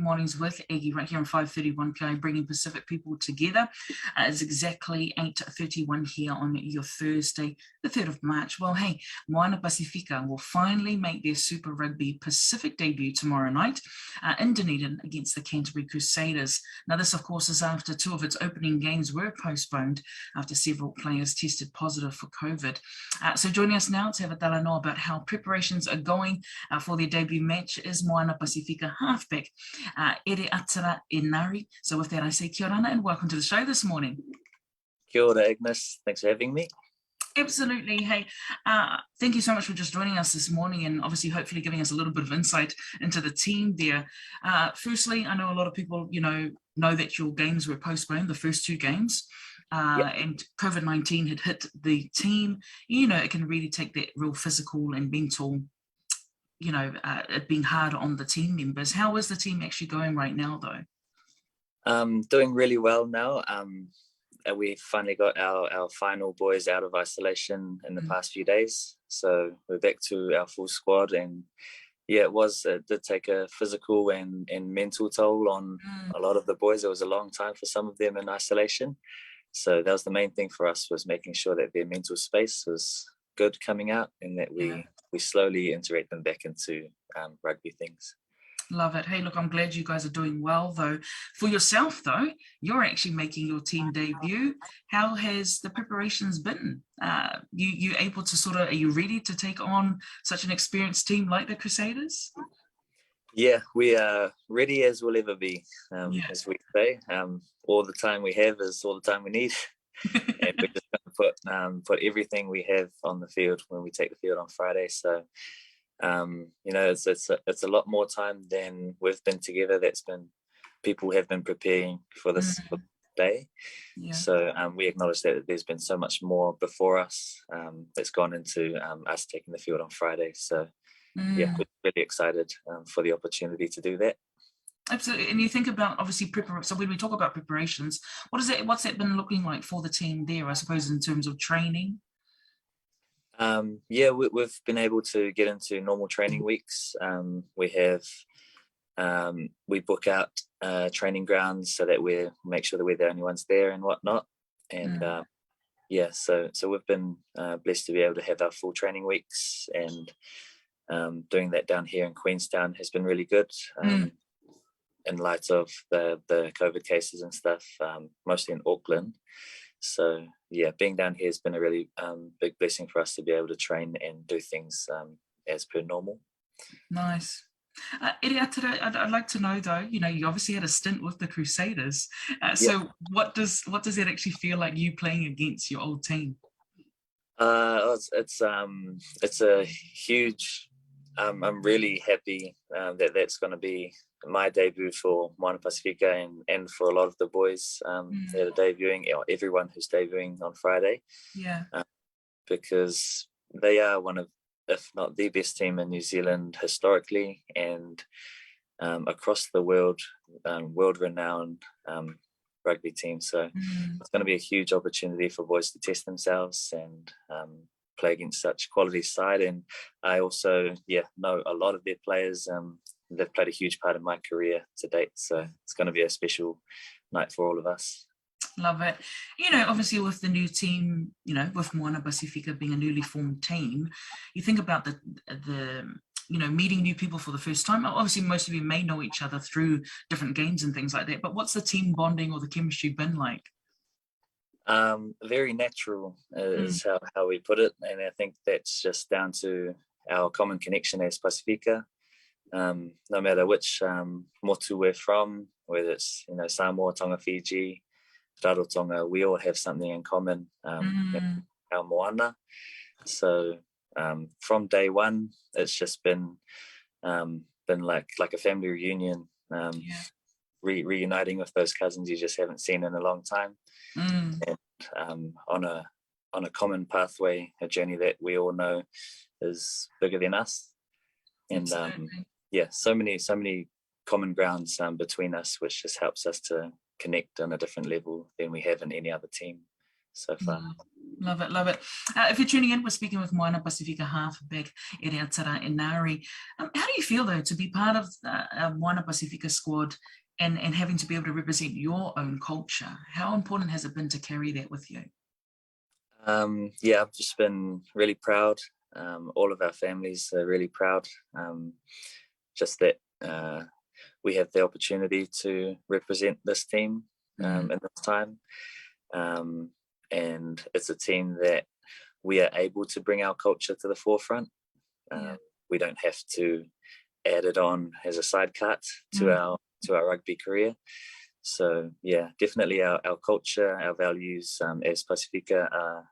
Mornings with Eggie right here on 531 bringing Pacific people together. It's exactly 8:31 here on your Thursday, the 3rd of March. Well, hey, Moana Pasifika will finally make their Super Rugby Pacific debut tomorrow night in Dunedin against the Canterbury Crusaders. Now, this, of course, is after two of its opening games were postponed after several players tested positive for COVID. So joining us now to have a Talanoa about how preparations are going for their debut match is Moana Pasifika Halfback Ereatara Enari. So with that, I say kia ora and welcome to the show this morning. Kia ora, Agnes. Thanks for having me. Absolutely. Hey, thank you so much for just joining us this morning and obviously hopefully giving us a little bit of insight into the team there. Firstly, I know a lot of people, know that your games were postponed, the first two games, and COVID-19 had hit the team. It can really take that real physical and mental, it being hard on the team members. How is the team actually going right now, though? Doing really well now. We finally got our final boys out of isolation in the past few days. So we're back to our full squad. And yeah, it did take a physical and mental toll on a lot of the boys. It was a long time for some of them in isolation. So that was the main thing for us, was making sure that their mental space was good coming out and that we slowly integrate them back into rugby things. Love it. Hey, look, I'm glad you guys are doing well, though. For yourself, though, you're actually making your team debut. How has the preparations been? You able to are you ready to take on such an experienced team like the Crusaders? Yeah, we are ready as we'll ever be, as we say. All the time we have is all the time we need. And we're just going to put everything we have on the field when we take the field on Friday. So, it's a lot more time than we've been together. People have been preparing for this day. Yeah. So we acknowledge that there's been so much more before us that's gone into us taking the field on Friday. So yeah, we're really excited for the opportunity to do that. Absolutely. And you think about obviously so when we talk about preparations, what's that been looking like for the team there, I suppose, in terms of training? We've been able to get into normal training weeks. We book out training grounds so that we make sure that we're the only ones there and whatnot. And so we've been blessed to be able to have our full training weeks, and doing that down here in Queenstown has been really good. In light of the COVID cases and stuff, mostly in Auckland. So yeah, being down here has been a really big blessing for us to be able to train and do things as per normal. Nice. Ereatara, I'd like to know though, you obviously had a stint with the Crusaders. So what does that actually feel like, you playing against your old team? It's a huge, I'm really happy that's going to be my debut for Moana Pasifika and for a lot of the boys that are debuting, everyone who's debuting on Friday. Yeah. Because they are one of, if not the best team in New Zealand historically and across the world, world-renowned rugby team. So it's going to be a huge opportunity for boys to test themselves and play against such quality side. And I also know a lot of their players. They've played a huge part in my career to date, so it's going to be a special night for all of us. Love it. Obviously with the new team, with Moana Pasifika being a newly formed team, you think about the meeting new people for the first time. Obviously most of you may know each other through different games and things like that, but what's the team bonding or the chemistry been like? Very natural is how we put it, and I think that's just down to our common connection as Pasifika. No matter which motu we're from, whether it's Samoa, Tonga, Fiji, Rarotonga, we all have something in common, our moana. So from day one, it's just been like a family reunion, reuniting with those cousins you just haven't seen in a long time, and on a common pathway, a journey that we all know is bigger than us. And so many common grounds between us, which just helps us to connect on a different level than we have in any other team. so far. Love it, love it. If you're tuning in, we're speaking with Moana Pasifika Halfback Ereatara Enari. How do you feel, though, to be part of the Moana Pasifika squad and having to be able to represent your own culture? How important has it been to carry that with you? Yeah, I've just been really proud. All of our families are really proud. Just that we have the opportunity to represent this team in this time. And it's a team that we are able to bring our culture to the forefront. We don't have to add it on as a side cut to our rugby career. So yeah, definitely our culture, our values as Pasifika are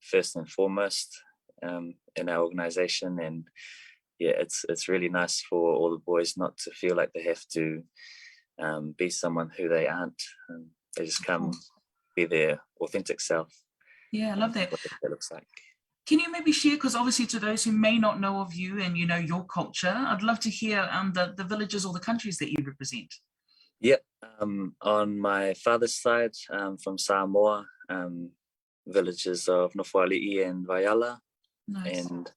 first and foremost in our organisation. And yeah, it's really nice for all the boys not to feel like they have to be someone who they aren't. They just come be their authentic self. Yeah, I love that. What that looks like. Can you maybe share, because obviously to those who may not know of you and your culture, I'd love to hear the villages or the countries that you represent. Yeah, on my father's side, from Samoa, villages of Nofoali'i and Waiala. Nice. And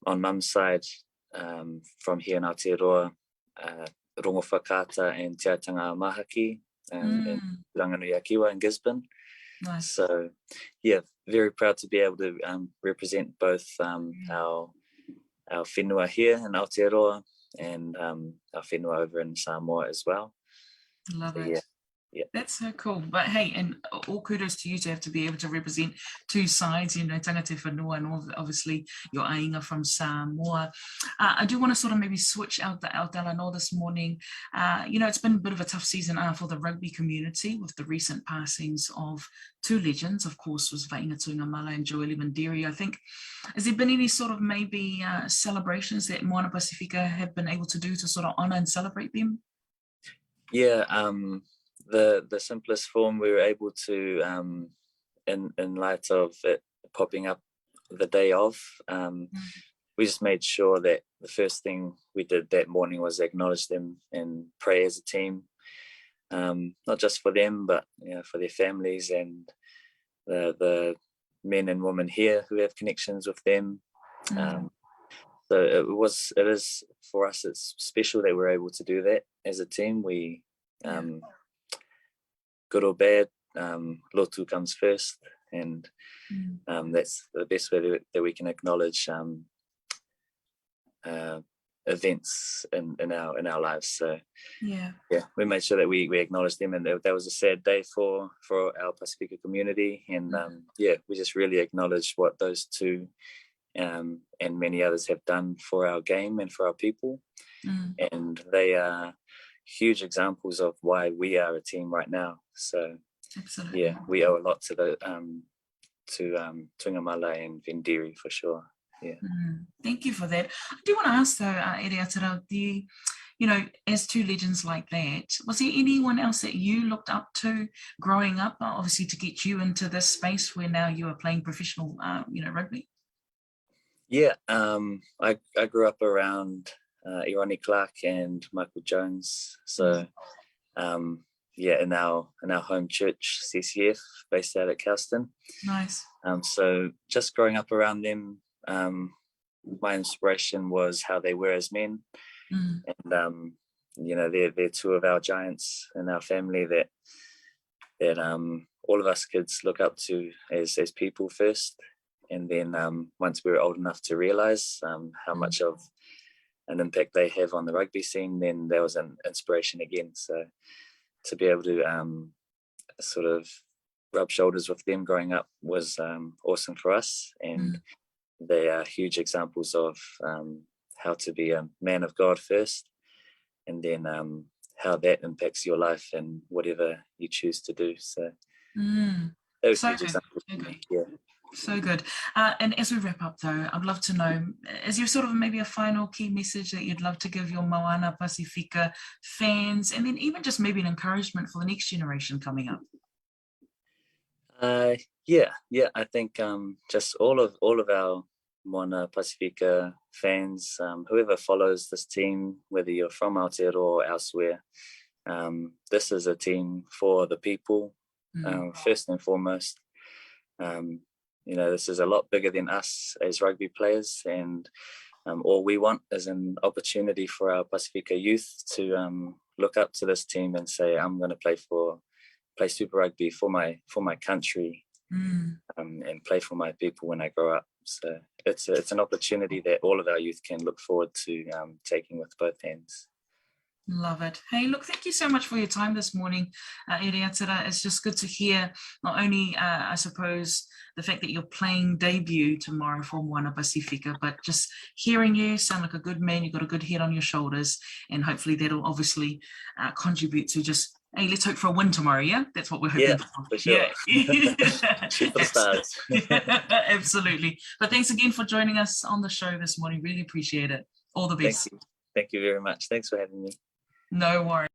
on mum's side, from here in Aotearoa, Rongowhakata and Te Aitanga Mahaki, and Ranganuiakiwa in Gisborne. Nice. So yeah, very proud to be able to represent both our whenua here in Aotearoa and our whenua over in Samoa as well. Love so, it. Yeah. That's so cool. But hey, and all kudos to you to have to be able to represent two sides, tangata whanua, and obviously your ainga from Samoa. I do want to sort of maybe switch out the Talanoa this morning. It's been a bit of a tough season for the rugby community with the recent passings of two legends. Of course, was Vainga Tuingamala and Joeli Mandiri. I think, has there been any sort of maybe celebrations that Moana Pasifika have been able to do to sort of honour and celebrate them? Yeah, the simplest form we were able to, in light of it popping up the day of, we just made sure that the first thing we did that morning was acknowledge them and pray as a team, not just for them, but for their families and the men and women here who have connections with them. So it is for us, it's special that we're able to do that as a team. We good or bad, lotu comes first, and that's the best way that we can acknowledge events in our lives. So yeah, we made sure that we acknowledged them, and that was a sad day for our Pasifika community, and we just really acknowledge what those two and many others have done for our game and for our people, and they are huge examples of why we are a team right now. So absolutely, yeah, we owe a lot to the Tuingamala and Vendiri for sure. Yeah. Thank you for that. I do want to ask though, Ereatara, as two legends like that, was there anyone else that you looked up to growing up, obviously to get you into this space where now you are playing professional, rugby? Yeah, I grew up around Irani Clark and Michael Jones. So in our home church, CCF, based out at Cowston. Nice. So just growing up around them, my inspiration was how they were as men, and they're two of our giants in our family that all of us kids look up to as people first, and then once we were old enough to realize how much of an impact they have on the rugby scene, then there was an inspiration again. So to be able to sort of rub shoulders with them growing up was awesome for us, and they are huge examples of how to be a man of God first, and then how that impacts your life and whatever you choose to do. So that was huge examples. Yeah. So good. And as we wrap up though, I'd love to know, is there sort of maybe a final key message that you'd love to give your Moana Pasifika fans, and then even just maybe an encouragement for the next generation coming up? I think just all of our Moana Pasifika fans, whoever follows this team, whether you're from Aotearoa or elsewhere, this is a team for the people. first and foremost. You know, this is a lot bigger than us as rugby players, and all we want is an opportunity for our Pasifika youth to look up to this team and say, I'm going to play Super Rugby for my country, and play for my people when I grow up. So it's an opportunity that all of our youth can look forward to taking with both hands. Love it. Hey, look, thank you so much for your time this morning, Ereatara. It's just good to hear not only, I suppose, the fact that you're playing debut tomorrow for Moana Pasifika, but just hearing you sound like a good man. You've got a good head on your shoulders, and hopefully that'll obviously contribute to just, hey, let's hope for a win tomorrow, yeah? That's what we're hoping for. Sure. Yeah. Shoot for the stars. Absolutely. But thanks again for joining us on the show this morning. Really appreciate it. All the best. Thank you very much. Thanks for having me. No worries.